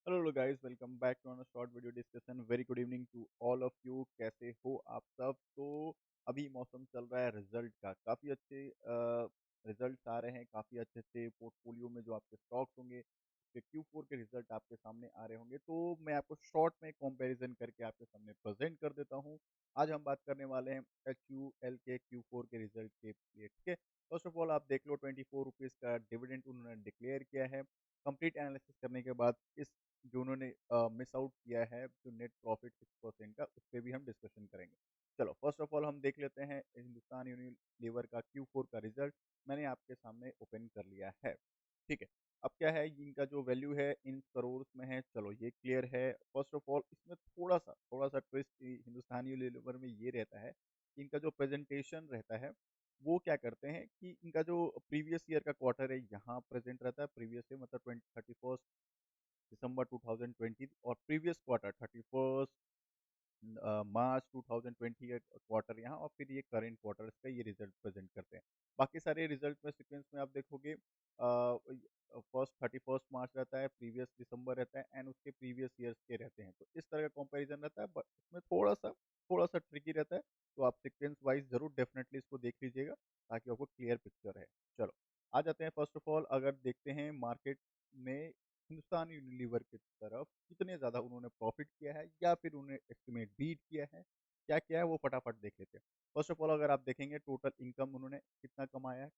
Hello guys, welcome back to a short video discussion. Very good evening to all of you. कैसे हो आप सब? तो अभी मौसम चल रहा है रिजल्ट का, काफ़ी अच्छे रिजल्ट्स आ रहे हैं, काफ़ी अच्छे अच्छे पोर्टफोलियो में जो आपके स्टॉक्स होंगे उसके Q4 के रिजल्ट आपके सामने आ रहे होंगे। तो मैं आपको शॉर्ट में कंपैरिजन करके आपके सामने प्रेजेंट कर देता हूँ। आज हम बात करने वाले हैं HUL के Q4 के रिजल्ट के लिए, ठीक है। फर्स्ट ऑफ ऑल आप देख लो, 24 रुपीज़ का डिविडेंड उन्होंने डिक्लेयर किया है। कंप्लीट एनालिसिस करने के बाद इस जो उन्होंने मिस आउट किया है, जो नेट प्रॉफिट 6% का, उस पे भी हम डिस्कशन करेंगे। चलो फर्स्ट ऑफ ऑल हम देख लेते हैं हिंदुस्तान यूनिलीवर का Q4 का रिजल्ट। मैंने आपके सामने ओपन कर लिया है, ठीक है। अब क्या है, इनका जो वैल्यू है इन करोड़ में है, चलो ये क्लियर है। फर्स्ट ऑफ ऑल इसमें थोड़ा सा ट्विस्ट हिंदुस्तान यूनिलीवर में ये रहता है कि इनका जो प्रेजेंटेशन रहता है वो क्या करते हैं कि इनका जो प्रीवियस ईयर का क्वार्टर है यहाँ प्रेजेंट रहता है। प्रीवियस ईयर मतलब 31 दिसंबर 2020 और प्रीवियस क्वार्टर 31 मार्च 2020 का क्वार्टर यहाँ, और फिर ये करेंट क्वार्टर का ये रिजल्ट प्रेजेंट करते हैं। बाकी सारे रिजल्ट में सीक्वेंस में आप देखोगे फर्स्ट 31 मार्च रहता है, प्रीवियस दिसंबर रहता है एंड उसके प्रीवियस ईयर्स के रहते हैं। तो इस तरह का कंपैरिजन रहता है, बट इसमें थोड़ा सा ट्रिकी रहता है। तो आप सीक्वेंस वाइज जरूर डेफिनेटली इसको देख लीजिएगा ताकि आपको क्लियर पिक्चर है। चलो आ जाते हैं। फर्स्ट ऑफ ऑल अगर देखते हैं मार्केट में हिंदुस्तान यूनिलीवर की तरफ कितने ज़्यादा उन्होंने प्रॉफिट किया है या फिर उन्होंने एस्टिमेट बीट किया है, क्या किया है वो फटाफट देख लेते हैं। फर्स्ट ऑफ ऑल अगर आप देखेंगे टोटल इनकम उन्होंने कितना कमाया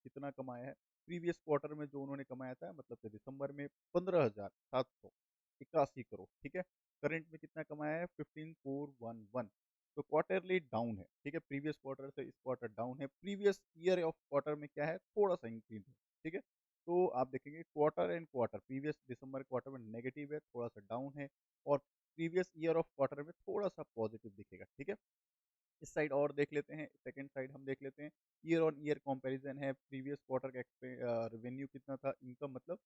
है प्रीवियस क्वार्टर में जो उन्होंने कमाया था, मतलब कि दिसंबर में 15,781 करोड़, ठीक है। करंट में कितना कमाया है 15,411। तो क्वार्टरली डाउन है, ठीक है। प्रीवियस क्वार्टर से इस क्वार्टर डाउन है। प्रीवियस ईयर ऑफ क्वार्टर में क्या है, थोड़ा सा इंक्रीज है, ठीक है। तो आप देखेंगे quarter and quarter, previous December quarter में नेगेटिव है, थोड़ा सा डाउन है, और प्रीवियस ईयर ऑफ क्वार्टर में थोड़ा सा पॉजिटिव दिखेगा, ठीक है। इस साइड और देख लेते हैं, सेकंड साइड हम देख लेते हैं। ईयर ऑन ईयर कंपैरिजन है, प्रीवियस क्वार्टर का रेवेन्यू कितना था, इनकम मतलब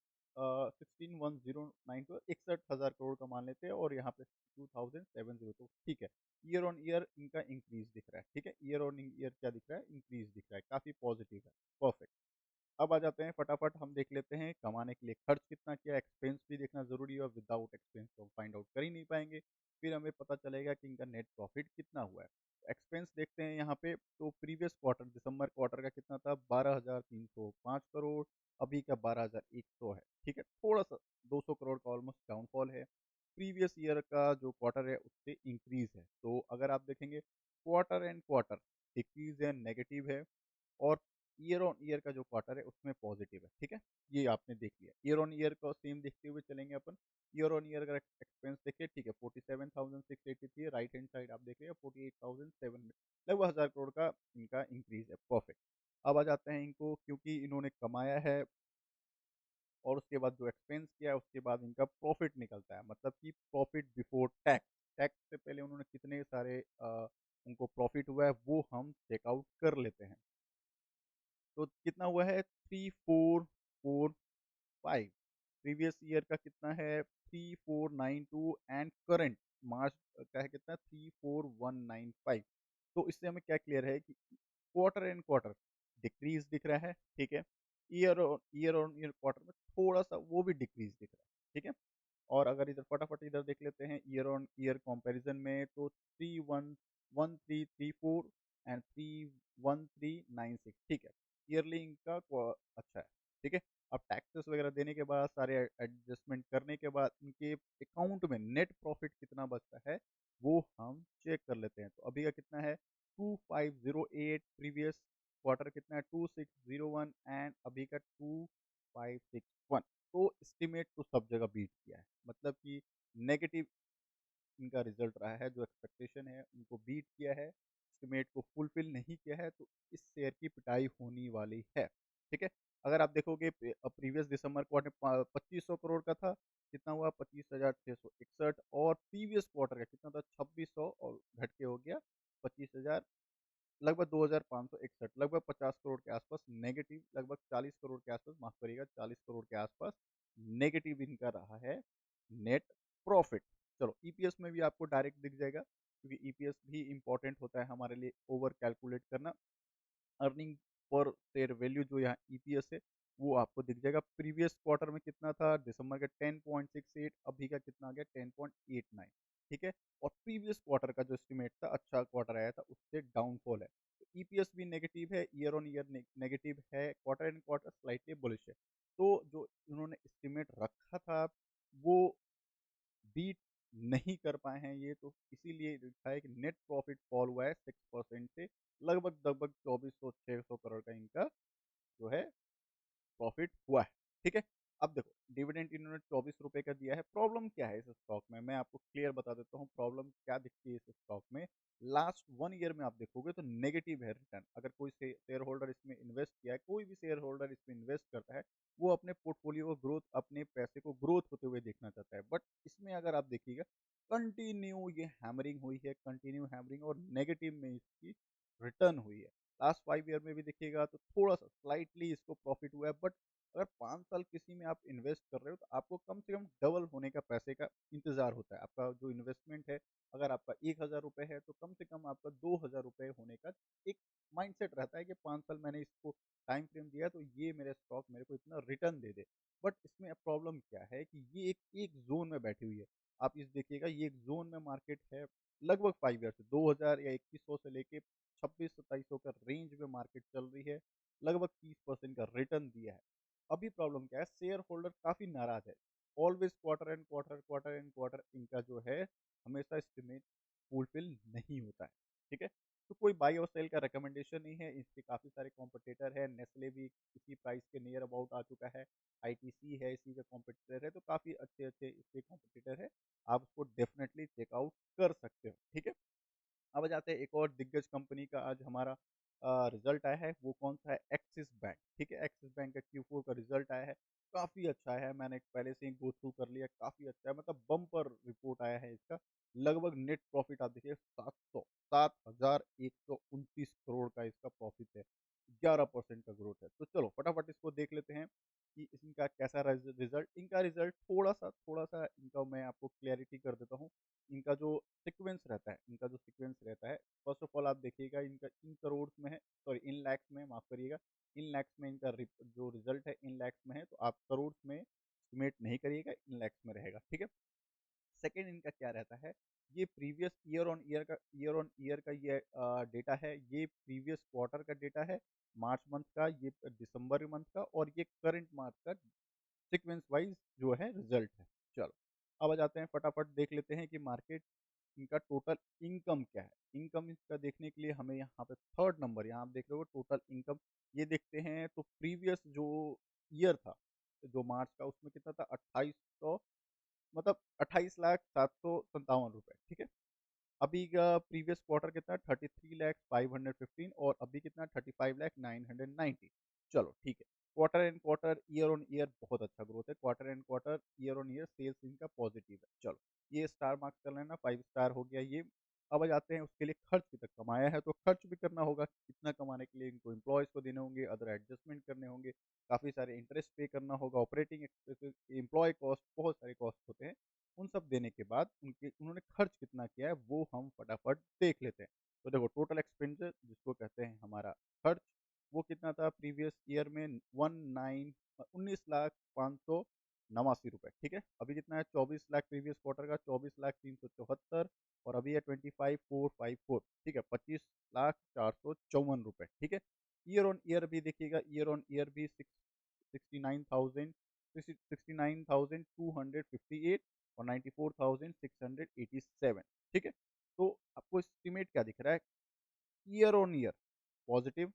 16,1092, 61,000 करोड़ का मान लेते हैं, और यहाँ पे 2,702, तो ठीक है। ईयर ऑन ईयर इनका इंक्रीज दिख रहा है, ठीक है। ईयर ऑन ईयर क्या दिख रहा है, इंक्रीज दिख रहा है, काफी पॉजिटिव है, परफेक्ट। अब आ जाते हैं, फटाफट हम देख लेते हैं कमाने के लिए खर्च कितना किया। एक्सपेंस भी देखना जरूरी है, और विदाउट एक्सपेंस तो हम फाइंड आउट कर ही नहीं पाएंगे। फिर हमें पता चलेगा कि इनका नेट प्रॉफिट कितना हुआ है। एक्सपेंस देखते हैं यहाँ पे, तो प्रीवियस क्वार्टर दिसंबर क्वार्टर का कितना था, 12,305 करोड़। अभी का 12,100 है, ठीक है। थोड़ा सा 200 करोड़ का ऑलमोस्ट डाउनफॉल है। प्रीवियस ईयर का जो क्वार्टर है उससे इंक्रीज है। तो अगर आप देखेंगे क्वार्टर एंड क्वार्टर डिक्रीज है, नेगेटिव है, और ईयर ऑन ईयर का जो क्वार्टर है उसमें पॉजिटिव है, ठीक है। ये आपने देख लिया। ईयर ऑन ईयर को सेम देखते हुए चलेंगे अपन। ईयर ऑन ईयर अगर एक्सपेंस देखिए, ठीक है, 47,683, राइट हैंड साइड आप देख रहे हैं 48,700, लगभग 1,000 करोड़ का इनका इंक्रीज है, परफेक्ट। अब आ जाते हैं इनको, क्योंकि इन्होंने कमाया है और उसके बाद जो एक्सपेंस किया है उसके बाद इनका प्रॉफिट निकलता है, मतलब कि प्रॉफिट बिफोर टैक्स। टैक्स से पहले उन्होंने कितने सारे उनको प्रॉफिट हुआ है वो हम चेकआउट कर लेते हैं। तो कितना हुआ है, 3,445। प्रीवियस ईयर का कितना है, 3,492, एंड करंट मार्च का है कितना, 3,4,195। तो इससे हमें क्या क्लियर है कि क्वार्टर एंड क्वार्टर डिक्रीज दिख रहा है, ठीक है। ईयर ऑन ईयर क्वार्टर में थोड़ा सा वो भी डिक्रीज दिख रहा है, ठीक है। और अगर इधर फटाफट इधर देख लेते हैं ईयर ऑन ईयर कंपैरिजन में, तो 3,1334 एंड 3,1396, ठीक है। ईयरली इनका अच्छा है, ठीक है। अब टैक्सेस वगैरह देने के बाद, सारे एडजस्टमेंट करने के बाद, इनके अकाउंट में नेट प्रॉफिट कितना बचता है वो हम चेक कर लेते हैं। तो अभी का कितना है, 2,508। प्रीवियस क्वार्टर कितना है, 2,601, एंड अभी का 2,561। तो एस्टिमेट तो सब जगह बीट किया है, मतलब कि नेगेटिव इनका रिजल्ट रहा है। जो एक्सपेक्टेशन है उनको बीट किया है, एस्टिमेट को फुलफिल नहीं किया है, तो इस शेयर की पिटाई होने वाली है, ठीक है। अगर आप देखोगे प्रीवियस दिसंबर क्वार्टर 2,500 करोड़ का था, कितना हुआ 25,661, और प्रीवियस क्वार्टर का कितना था 2,600, और घट के हो गया 25,000, लगभग 2,561, लगभग 50 करोड़ के आसपास नेगेटिव, लगभग 40 करोड़ के आसपास, माफ करिएगा 40 करोड़ के आसपास नेगेटिव इनका रहा है नेट प्रॉफिट। चलो ईपीएस में भी आपको डायरेक्ट दिख जाएगा, क्योंकि ईपीएस भी इंपॉर्टेंट होता है हमारे लिए ओवर कैलकुलेट करना। अर्निंग पर शेयर वैल्यू जो यहाँ ईपीएस है वो आपको दिख जाएगा। प्रीवियस क्वार्टर में कितना था, दिसंबर का 10.68, अभी का कितना आ गया 10.89, ठीक है? और प्रीवियस क्वार्टर का जो एस्टिमेट था, अच्छा क्वार्टर आया था, उससे डाउनफॉल है। तो ईपीएस भी नेगेटिव है, ईयर ऑन ईयर नेगेटिव है, quarter and quarter slightly bullish है। तो जो उन्होंने एस्टिमेट रखा था, वो बीट नहीं कर पाए हैं ये, तो इसीलिए लिखा है कि नेट प्रॉफिट फॉल हुआ है 6% से लगभग 2400-600 करोड़ का इनका जो है प्रॉफिट हुआ है, ठीक है? अब देखो डिविडेंड इन्होंने ₹24 का दिया है, प्रॉब्लम क्या है इस स्टॉक में? मैं आपको क्लियर बता देता हूँ प्रॉब्लम क्या दिखती है इस स्टॉक में। लास्ट 1 ईयर में आप देखोगे तो नेगेटिव है रिटर्न। अगर कोई शेयर होल्डर इसमें इन्वेस्ट किया है, कोई भी शेयर होल्डर इसमें इन्वेस्ट करता है, वो अपने पोर्टफोलियो को ग्रोथ, अपने पैसे को ग्रोथ होते हुए देखना चाहता है। बट इसमें अगर आप देखिएगा, कंटिन्यू ये हैमरिंग हुई है, कंटिन्यू हैमरिंग और नेगेटिव में इसकी रिटर्न हुई है। लास्ट 5 ईयर में भी देखिएगा तो थोड़ा-सा स्लाइटली इसको प्रॉफिट हुआ है, बट अगर 5 साल किसी में आप इन्वेस्ट कर रहे हो तो आपको कम से कम डबल होने का पैसे का इंतज़ार होता है। आपका जो इन्वेस्टमेंट है, अगर आपका ₹1000 है तो कम से कम आपका ₹2000 होने का एक माइंडसेट रहता है कि 5 साल मैंने इसको टाइम फ्रेम दिया तो ये मेरे स्टॉक मेरे को इतना रिटर्न दे दे। बट इसमें अब प्रॉब्लम क्या है कि ये एक एक ज़ोन में बैठी हुई है। आप इस देखिएगा, ये एक ज़ोन में मार्केट है लगभग 5 ईयर से 2000 या 2100 से लेके 2600-2700 का रेंज में मार्केट चल रही है, लगभग 30% का रिटर्न दिया है। अभी प्रॉब्लम क्या है, शेयर होल्डर काफ़ी नाराज़ है। ऑलवेज़ क्वार्टर एंड क्वार्टर इनका जो है हमेशा एस्टिमेट फुलफिल नहीं होता है, ठीक है? तो कोई बाय और सेल का रिकमेंडेशन नहीं है, इसके काफ़ी सारे कॉम्पिटिटर हैं, नेस्ले भी इसी प्राइस के नियर अबाउट आ चुका है, आईटीसी है इसी का कॉम्पिटिटर है, तो काफ़ी अच्छे-अच्छे इसके कॉम्पिटिटर हैं, आप उसको डेफ़िनेटली चेक आउट कर सकते हो, ठीक है? अब जाते हैं एक और दिग्गज कंपनी का आज हमारा रिज़ल्ट आया है, वो कौन-सा है? एक्सिस बैंक, ठीक है? एक्सिस बैंक का Q4 का रिज़ल्ट आया है, काफ़ी अच्छा है, मैंने पहले से ही गो थ्रू कर लिया, काफ़ी अच्छा है, मतलब बम्पर रिपोर्ट आया है इसका। लगभग नेट प्रॉफ़िट आप देखिए 7,129 करोड़ का इसका प्रॉफ़िट है, 11% का ग्रोथ है। तो चलो फटाफट इसको देख लेते हैं कि इनका कैसा रिज़ल्ट, इनका रिज़ल्ट थोड़ा-सा इनका मैं आपको क्लैरिटी कर देता हूँ। इनका जो सीक्वेंस रहता है, फर्स्ट ऑफ ऑल आप देखिएगा इनका इन करोड़ में है, सॉरी इन लैक्स में, माफ़ करिएगा, इन लैक्स में इनका जो रिजल्ट है इन लैक्स में है, तो आप करोड़ में एस्टिमेट नहीं करिएगा, इन लैक्स में रहेगा, ठीक है? सेकंड इनका क्या रहता है, ये प्रीवियस ईयर का ये डेटा है, ये प्रीवियस क्वार्टर का डेटा है, मार्च मंथ का, ये दिसंबर मंथ का और ये करंट मार्च का सीक्वेंस वाइज़ जो है रिज़ल्ट है। चलो, अब आ जाते हैं फटाफट देख लेते हैं कि मार्केट इनका टोटल इनकम क्या है? इनकम इसका देखने के लिए हमें यहाँ पे थर्ड नंबर, यहाँ आप देख रहे हो टोटल इनकम, ये देखते हैं तो प्रीवियस जो ईयर था, जो मार्च का, उसमें कितना था 2800, मतलब 28,757,000 ठीक है? अभी का प्रीवियस क्वार्टर कितना है 33,515 और अभी कितना 35,990। चलो ठीक है। Quarter and quarter, year on year बहुत अच्छा ग्रोथ है। Quarter and quarter, year on year sales इनका पॉजिटिव है। चलो, ये स्टार मार्क कर लेना, 5 स्टार हो गया ये। अब आ जाते हैं उसके लिए खर्च कितना कमाया है, तो खर्च भी करना होगा। कितना कमाने के लिए इनको एम्प्लॉइज़ को देने होंगे, अदर एडजस्टमेंट करने होंगे, काफ़ी सारे इंटरेस्ट पे करना होगा, ऑपरेटिंग एक्सपेंसेस, एम्प्लॉयी कॉस्ट, बहुत सारे कॉस्ट होते हैं। उन सब देने के बाद उन्होंने खर्च कितना किया है वो हम फटाफट देख लेते हैं। तो देखो टोटल एक्सपेंडिचर जिसको कहते हैं हमारा खर्च, वो कितना था प्रीवियस ईयर में 19,05,89 ठीक है? अभी कितना है 24 लाख प्रीवियस क्वार्टर का 24,374 और अभी है 25,454 ठीक है? 25,04,54 ठीक है? ईयर ऑन ईयर भी देखिएगा, ईयर ऑन ईयर भी 69,258 और 94,687 ठीक है? तो आपको एस्टीमेट क्या दिख रहा है? Year on year positive,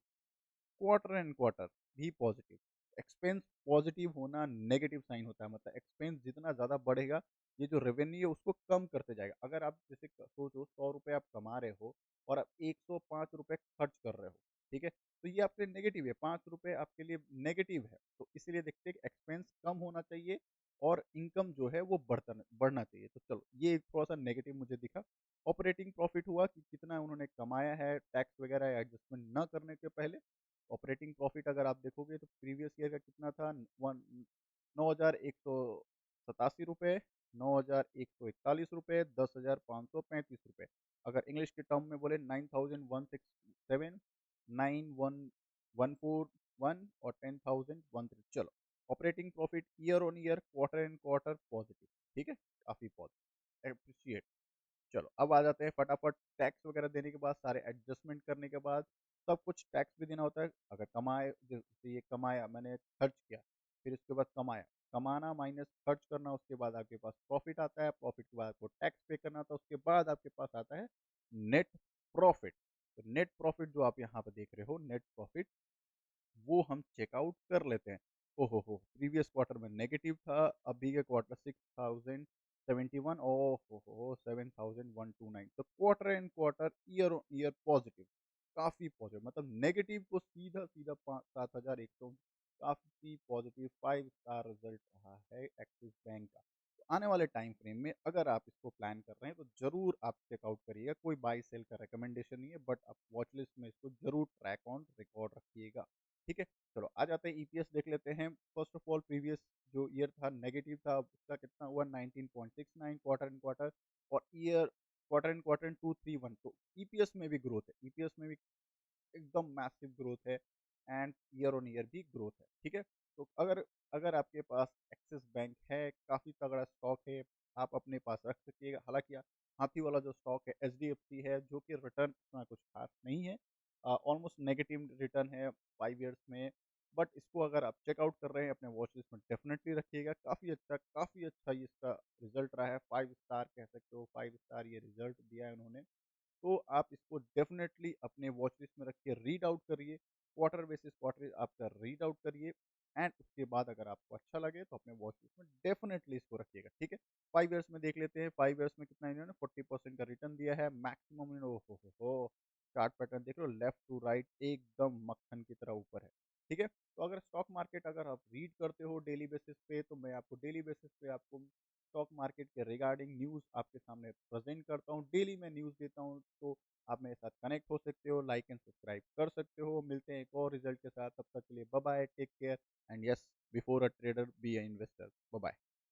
quarter and quarter भी पॉजिटिव। एक्सपेंस पॉजिटिव होना नेगेटिव साइन होता है, मतलब एक्सपेंस जितना ज़्यादा बढ़ेगा, ये जो रेवेन्यू है उसको कम करते जाएगा। अगर आप जैसे सोचो ₹100 आप कमा रहे हो और आप ₹105 खर्च कर रहे हो, ठीक है? तो ये आपके लिए नेगेटिव है, ₹5 आपके लिए नेगेटिव है। तो इसीलिए देखते हैं कि एक्सपेंस कम होना चाहिए और इनकम जो है वो बढ़ना चाहिए। तो चलो, ये थोड़ा-सा नेगेटिव मुझे दिखा। ऑपरेटिंग प्रॉफिट हुआ कि कितना उन्होंने कमाया है टैक्स वगैरह एडजस्टमेंट ना करने के पहले। ऑपरेटिंग प्रॉफिट अगर आप देखोगे तो प्रीवियस ईयर का कितना था, वन ₹9,187, ₹9,141, ₹10,535। अगर इंग्लिश के टर्म में बोले 9,167, 9,114, 1 और 10,000 1 चलो। Operating profit year on year, quarter and quarter positive, ठीक है? काफ़ी पॉजिटिव, एप्रिशिएट। चलो, अब आ जाते हैं फटाफट टैक्स वगैरह देने के बाद, सारे एडजस्टमेंट करने के बाद, सब कुछ टैक्स भी देना होता है। अगर कमाए, जैसे ये कमाया मैंने, खर्च किया, फिर उसके बाद कमाया, कमाना माइनस खर्च करना, उसके बाद आपके पास प्रॉफिट आता है, प्रॉफिट के बाद आपको टैक्स पे करना होता है, उसके बाद आपके पास आता है नेट प्रॉफिट। तो नेट प्रॉफिट जो आप यहाँ पे देख रहे हो, नेट प्रॉफिट, वो हम चेकआउट कर लेते हैं। ओहो हो! प्रीवियस क्वार्टर में नेगेटिव था, अभी के क्वार्टर 6071, ओहो हो! 7129, तो quarter and quarter, year on year positive, काफ़ी पॉजिटिव, मतलब नेगेटिव को सीधा-सीधा 7100, काफ़ी पॉजिटिव 5 स्टार रिज़ल्ट रहा है एक्सिस बैंक का। तो आने वाले टाइम फ्रेम में अगर आप इसको प्लान कर रहे हैं, तो ज़रूर आप चेकआउट करिएगा। कोई बाय सेल का रिकमेंडेशन नहीं है, बट आप वॉच लिस्ट में इसको ज़रूर ट्रैक ऑन रिकॉर्ड रखिएगा। ठीक है? चलो आ जाते हैं, ईपीएस देख लेते हैं। फर्स्ट ऑफ ऑल, प्रीवियस जो ईयर था नेगेटिव था, उसका कितना हुआ 19.69 क्वार्टर एंड क्वार्टर, और ईयर क्वार्टर एंड क्वार्टर 231, तो ईपीएस में भी ग्रोथ है, ईपीएस में भी एकदम मैसिव ग्रोथ है, एंड ईयर ऑन ईयर भी ग्रोथ है, ठीक है? तो अगर अगर आपके पास एक्सिस बैंक है, काफ़ी तगड़ा स्टॉक है, आप अपने पास रख सकिएगा। हालाँकि हाथी वाला जो स्टॉक है एचडीएफसी है, जो कि रिटर्न उतना कुछ खास नहीं है, ऑलमोस्ट नेगेटिव रिटर्न है 5 ईयर्स में, बट इसको अगर आप चेकआउट कर रहे हैं, अपने वॉच लिस्ट में डेफिनिटली रखिएगा। काफ़ी अच्छा ये इसका रिज़ल्ट रहा है, 5 स्टार कह सकते हो, 5 स्टार ये रिज़ल्ट दिया है उन्होंने। तो आप इसको डेफ़िनेटली अपने वॉच लिस्ट में रखिए, रीड आउट करिए, क्वार्टर बेसिस क्वार्टर आपका रीड आउट करिए, एंड उसके बाद अगर आपको अच्छा लगे तो अपने वॉच लिस्ट में डेफ़िनेटली इसको रखिएगा, ठीक है? 5 ईयर्स में देख लेते हैं, 5 ईयर्स में कितना इन्होंने 40% का रिटर्न दिया है, मैक्सिमम इन्होंने, ओहो हो! चार्ट पैटर्न देख लो, लेफ्ट टू राइट एकदम मक्खन की तरह ऊपर है, ठीक है? तो अगर स्टॉक मार्केट अगर आप रीड करते हो डेली बेसिस पे, तो मैं आपको डेली बेसिस पे आपको स्टॉक मार्केट के रिगार्डिंग न्यूज़ आपके सामने प्रेज़ेंट करता हूँ। डेली मैं न्यूज़ देता हूँ, तो आप मेरे साथ कनेक्ट हो सकते हो, लाइक एंड सब्सक्राइब कर सकते हो। मिलते हैं एक और रिज़ल्ट के साथ, तब तक के लिए bye bye, take care, and yes, before a trader be a investor. Bye bye.